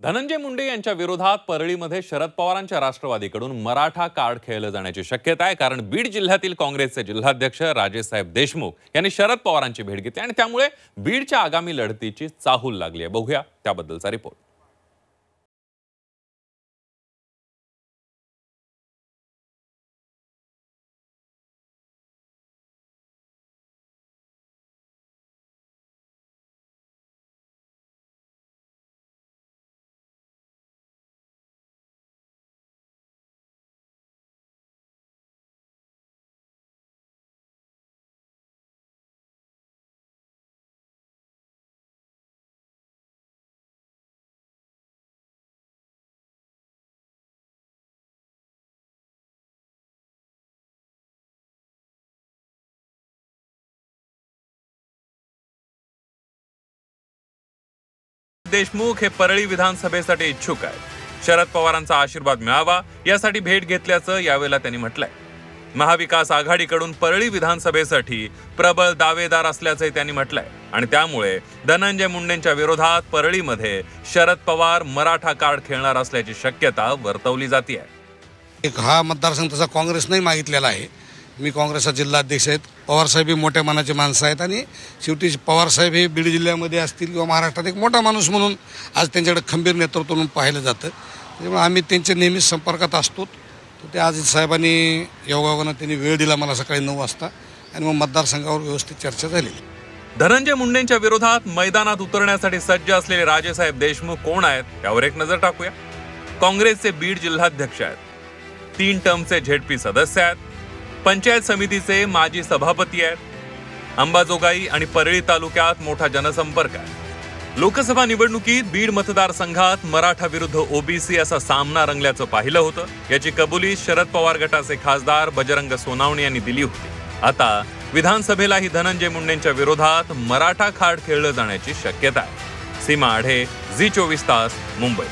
धनंजय मुंडे यांच्या विरोधात परळीमध्ये शरद पवारांच्या राष्ट्रवादीकडून मराठा कार्ड खेळलं जाण्याची शक्यता आहे। कारण बीड जिल्ह्यातील काँग्रेसचे जिल्हाध्यक्ष राजेसाहेब देशमुख यांनी शरद पवारांची भेट घेतली आणि त्यामुळे बीडच्या आगामी लढतीची चाहूल लागली आहे। बघूया त्याबद्दलचा रिपोर्ट। देशमुख हे परळी विधानसभेसाठी इच्छुक आहेत। शरद पवारांचा आशीर्वाद मिळावा यासाठी भेट घेतल्याचं यावेळेला त्यांनी म्हटलंय। महाविकास आघाडीकडून परळी विधानसभेसाठी प्रबळ दावेदार असल्याचं त्यांनी म्हटलंय आणि त्यामुळे धनंजय मुंडेंच्या विरोधात परळीमध्ये शरद पवार मराठा कार्ड खेळणार असल्याची शक्यता वर्तवली जाते आहे। हा मतदारसंघ तसा काँग्रेस नाही मागितलेला आहे। मी काँग्रेसचा जिल्हाध्यक्ष आहेत। पवारसाहेब हे मोठ्या मनाचे माणसं आहेत आणि शेवटी पवारसाहेब हे बीड जिल्ह्यामध्ये असतील किंवा महाराष्ट्रात एक मोठा माणूस म्हणून आज त्यांच्याकडे खंबीर नेतृत्व म्हणून पाहिलं जातं। त्यामुळे आम्ही त्यांच्या नेहमीच संपर्कात असतो। तर ते आज साहेबांनी योगायोगानं त्यांनी वेळ दिला मला सकाळी 9 वाजता आणि मग मतदारसंघावर व्यवस्थित चर्चा झाली। धनंजय मुंडेंच्या विरोधात मैदानात उतरण्यासाठी सज्ज असलेले राजेसाहेब देशमुख कोण आहेत यावर एक नजर टाकूया। काँग्रेसचे बीड जिल्हाध्यक्ष आहेत, 3 टर्मचे झेडपी सदस्य आहेत, पंचायत समितीचे माजी सभापती आहेत, अंबाजोगाई आणि परळी तालुक्यात मोठा जनसंपर्क आहे। लोकसभा निवडणुकीत बीड मतदारसंघात मराठा विरुद्ध ओबीसी असा सामना रंगल्याचं पाहिलं होतं। याची कबुली शरद पवार गटाचे खासदार बजरंग सोनावणे यांनी दिली होती। आता विधानसभेलाही धनंजय मुंडेंच्या विरोधात मराठा कार्ड खेळलं जाण्याची शक्यता आहे। सीमा आढे, झी 24 तास, मुंबई।